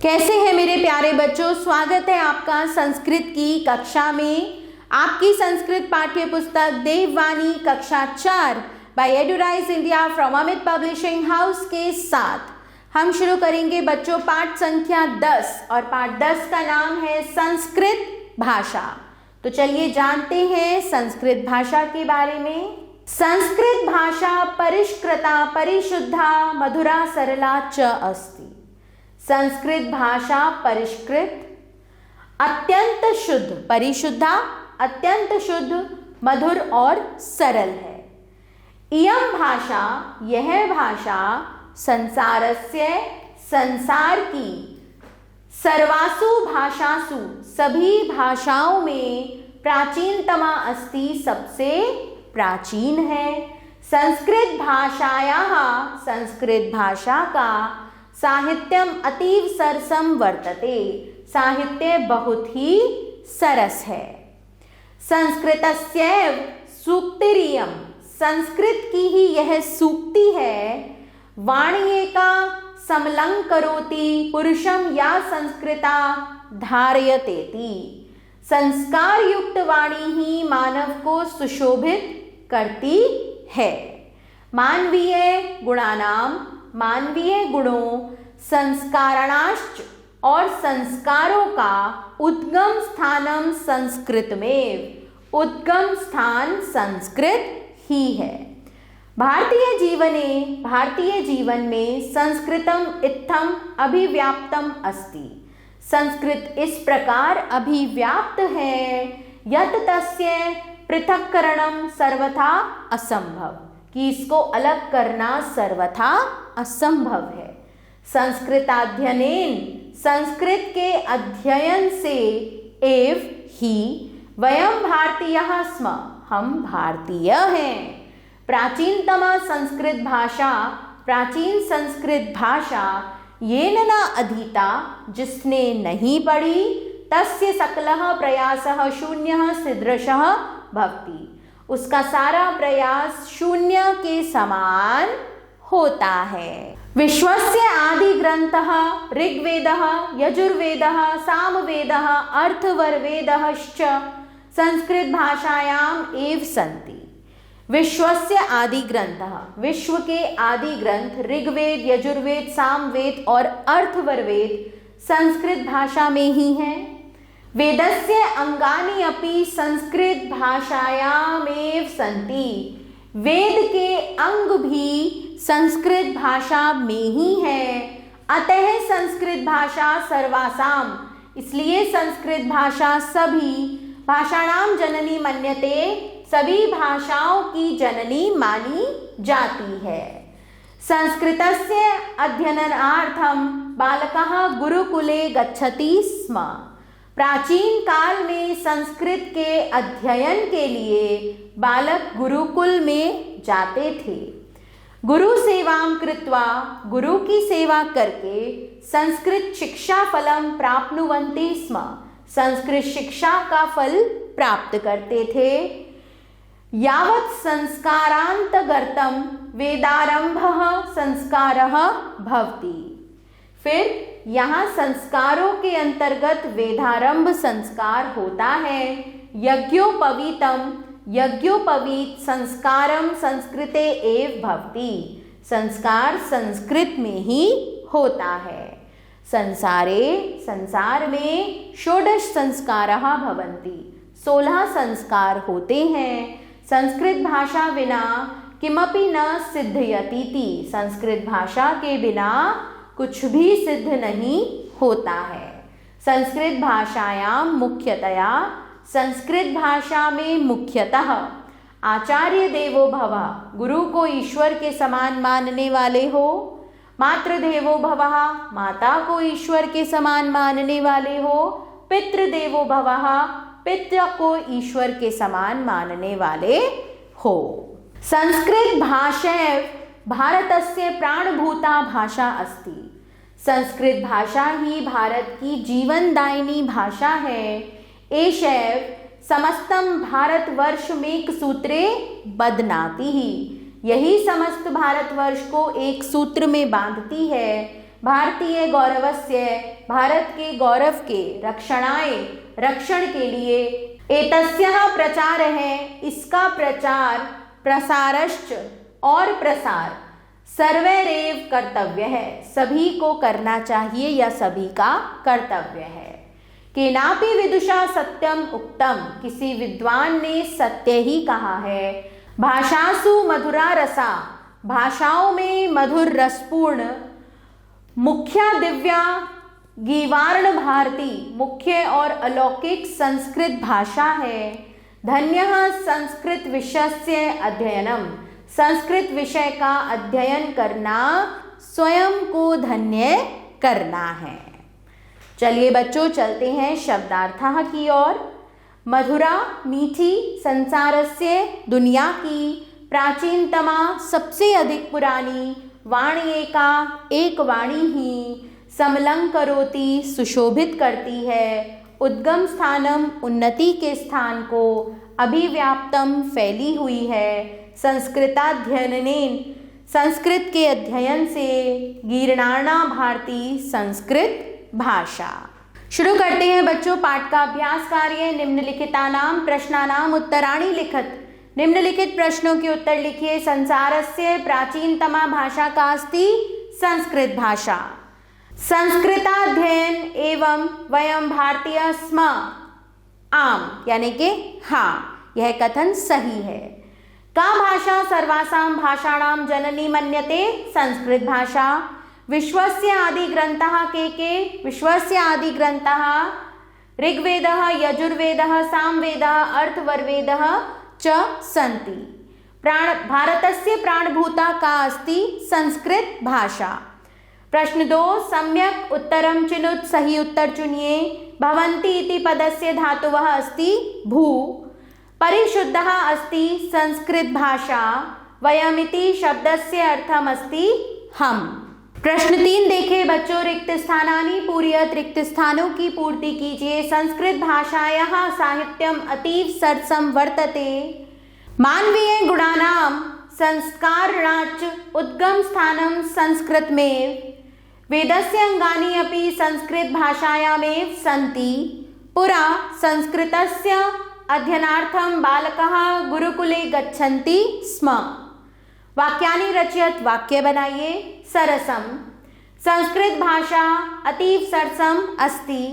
कैसे हैं मेरे प्यारे बच्चों। स्वागत है आपका संस्कृत की कक्षा में। आपकी संस्कृत पाठ्य पुस्तक देववाणी कक्षा 4 by Eduraise India from Amit publishing house के साथ हम शुरू करेंगे बच्चों पाठ संख्या 10 और पाठ 10 का नाम है संस्कृत भाषा। तो चलिए जानते हैं संस्कृत भाषा के बारे में। संस्कृत भाषा परिष्कृता परिशुद्धा मधुरा सरला च अस्ति। संस्कृत भाषा परिष्कृत, अत्यंत शुद्ध, परिशुद्धा अत्यंत शुद्ध, मधुर और सरल है। इयं भाषा, यह भाषा संसारस्य, संसार की, सर्वासु भाषासु, सभी भाषाओं में प्राचीनतमा अस्ति, सबसे प्राचीन है। संस्कृत भाषायाः, संस्कृत भाषा का साहित्यम अतीव सरसम वर्तते, साहित्य बहुत ही सरस है। संस्कृतस्यैव सूक्तिरियं, संस्कृत की ही यह सूक्ति है। वाण्येका समलंकरोति पुरुषम या संस्कृता धारयतेति। संस्कार युक्त वाणी ही मानव को सुशोभित करती है। मानवीय गुणानाम, मानवीय गुणों, संस्कारणाश्च और संस्कारों का उद्गम स्थानम संस्कृत में, उद्गम स्थान संस्कृत ही है। भारतीय जीवने, भारतीय जीवन में संस्कृतम इत्थम अभिव्याप्तम अस्ति, संस्कृत इस प्रकार अभिव्याप्त है। यत् तस्य पृथक्करणम सर्वथा असंभव, कि इसको अलग करना सर्वथा असंभव है। संस्कृताध्ययनेन, संस्कृत के अध्ययन से, एव ही वयम भारतीयः स्म, हम भारतीय हैं। प्राचीनतमा संस्कृत भाषा, प्राचीन संस्कृत भाषा येन न अधीता, जिसने नहीं पढ़ी, तस्य सकलः प्रयासः शून्यः सदृशः भवति, उसका सारा प्रयास शून्य के समान होता है। विश्वस्य आदि ग्रंथः ऋग्वेदः, यजुर्वेदः, सामवेदः, अर्थवरवेदश्च संस्कृत भाषायाम एव सन्ति। विश्वस्य आदि ग्रंथः, विश्व के आदि ग्रंथ ऋग्वेद, यजुर्वेद, सामवेद और अर्थवरवेद संस्कृत भाषा में ही हैं। वेदस्य अंगानि अपि संस्कृत भाषायामेव सन्ति, वेद के अंग भी संस्कृत भाषा में ही है। अतः संस्कृत भाषा सर्वासाम, इसलिए संस्कृत भाषा सभी भाषाणाम जननी मन्यते, सभी भाषाओं की जननी मानी जाती है। संस्कृतस्य अध्ययनार्थम बालकः गुरुकुले गच्छति स्म, प्राचीन काल में संस्कृत के अध्ययन के लिए बालक गुरुकुल में जाते थे। गुरु सेवां कृत्वा, गुरु की सेवा करके संस्कृत शिक्षा फलम प्राप्नुवन्ति स्म, संस्कृत शिक्षा का फल प्राप्त करते थे। यावत् संस्कारांतगर्तम वेदारंभः संस्कारः भवति, फिर यहाँ संस्कारों के अंतर्गत वेदारंभ संस्कार होता है। यज्ञोपवीतम, यज्ञोपवीत संस्कारम संस्कृते एव भवति, संस्कार संस्कृत में ही होता है। संसारे, संसार में षोडश संस्कारः भवन्ति, 16 संस्कार होते हैं। संस्कृत भाषा बिना किमपि न सिद्ध्यतीति, संस्कृत भाषा के बिना कुछ भी सिद्ध नहीं होता है। संस्कृत भाषायां मुख्यतया, संस्कृत भाषा में मुख्यतः आचार्य देवो भव, गुरु को ईश्वर के समान मानने वाले हो। मातृदेवो भवः, माता को ईश्वर के समान मानने वाले हो। पितृदेवो भवः, पिता को ईश्वर के समान मानने वाले हो। संस्कृत भाषा भारतस्य प्राणभूता भाषा अस्ति, संस्कृत भाषा ही भारत की जीवनदायिनी भाषा है। एषैव समस्तं भारतवर्ष मेक सूत्रे बध्नाति, यही समस्त भारतवर्ष को एक सूत्र में बांधती है। भारतीय गौरवस्य, भारत के गौरव के, रक्षणाय, रक्षण के लिए, एतस्यः प्रचार है, इसका प्रचार, प्रसारश्च और प्रसार, सर्वैरेव कर्तव्य है, सभी को करना चाहिए या सभी का कर्तव्य है। केनापि विदुषा सत्यम उक्तम, किसी विद्वान ने सत्य ही कहा है। भाषासु मधुरा रसा, भाषाओं में मधुर रसपूर्ण, मुख्या दिव्या गीवार्ण भारती, मुख्य और अलौकिक संस्कृत भाषा है। धन्यः संस्कृत विषयस्य अध्ययनम, संस्कृत विषय का अध्ययन करना स्वयं को धन्य करना है। चलिए बच्चों चलते हैं शब्दार्थः की ओर। मधुरा मीठी, संसारस्य दुनिया की, प्राचीनतमा सबसे अधिक पुरानी, वाणी एका एक वाणी ही, समलंकरोति सुशोभित करती है, उद्गम स्थानम उन्नति के स्थान को, अभिव्याप्तम फैली हुई है, संस्कृताध्ययनेन संस्कृत के अध्ययन से, गीर्णाणा भारती संस्कृत भाषा। शुरू करते हैं बच्चों पाठ का अभ्यास कार्य। निम्नलिखितानां प्रश्नानां उत्तराणि लिखत, निम्नलिखित प्रश्नों के उत्तर लिखिए। संसारस्य प्राचीनतमा भाषा का अस्ति संस्कृत भाषा। संस्कृताध्ययन एवं वयम भारतीय स्म आम, यानी कि हाँ, यह कथन सही है। का भाषा सर्वासां भाषाणां जननी मन्यते, संस्कृत भाषा। विश्वस्य आदि ग्रंथः के, विश्वस्य आदि ग्रंथः ऋग्वेदः, यजुर्वेदः, सामवेदः, अर्थवरवेदः च सन्ति। भारतस्य प्राणभूता का अस्ति संस्कृत भाषा। प्रश्न 2, सम्यक उत्तरम चिनुत, सही उत्तर चुनिए। भवन्ति इति पदस्य धातुवः अस्ति भू, परिशुद्धः अस्ति संस्कृत भाषा, वयमिति शब्दस्य अर्थम अस्ति हम। प्रश्न 3 देखें बच्चों, रिक्त स्थानानि पूरयत, रिक्त स्थानों की पूर्ति कीजिए। संस्कृत भाषायाः साहित्यम अतीव सरसम वर्तते, मानवीय गुणानां संस्कारणाच् उद्गम स्थानं संस्कृत में, वेदस्य अंगानि अपि संस्कृत भाषायामेव सन्ति। पुरा संस्कृतस्य अध्ययनार्थं बालकाः गुरुकुले गच्छन्ति स्म। वाक्यानि रचयत, वाक्य बनाइए। सरसम, संस्कृत भाषा अतीव सरसम अस्ति।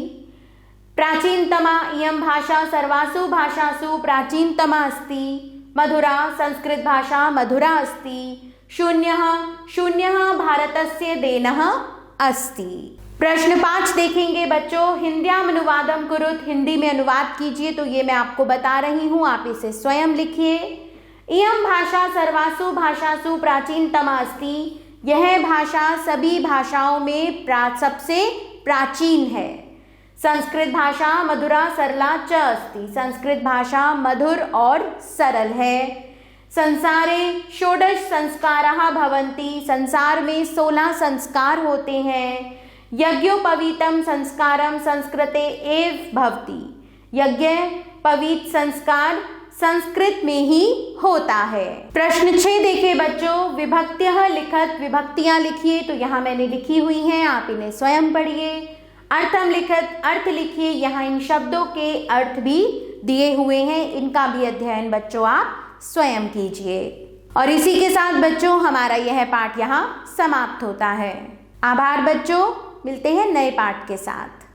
प्राचीनतमा, इयं भाषा सर्वासु भाषासु प्राचीनतमा अस्ति। मधुरा, संस्कृत भाषा मधुरा अस्ति। शून्यः, शून्यः भारतस्य देनः अस्ति। प्रश्न 5 देखेंगे बच्चों, हिंद्याम अनुवादम कुरुत, हिंदी में अनुवाद कीजिए। तो ये मैं आपको बता रही हूँ, आप इसे स्वयं लिखिए। इयं भाषा सर्वासु भाषासु प्राचीनतमा अस्ति, यह भाषा सभी भाषाओं में सबसे प्राचीन है। संस्कृत भाषा मधुरा सरला च अस्ति, संस्कृत भाषा मधुर और सरल है। संसारे षोडश संस्काराः भवन्ति, संसार में 16 संस्कार होते हैं। यज्ञोपवीतं संस्कारं संस्कृते एव भवति, यज्ञ पवीत संस्कार संस्कृत में ही होता है। प्रश्न 6 देखिए बच्चों, विभक्त्यः लिखत, विभक्तियां लिखिए। तो यहाँ मैंने लिखी हुई हैं, आप इन्हें स्वयं पढ़िए। अर्थम लिखत, अर्थ लिखिए। यहाँ इन शब्दों के अर्थ भी दिए हुए हैं, इनका भी अध्ययन बच्चों आप स्वयं कीजिए। और इसी के साथ बच्चों हमारा यह पाठ यहाँ समाप्त होता है। आभार बच्चों, मिलते हैं नए पाठ के साथ।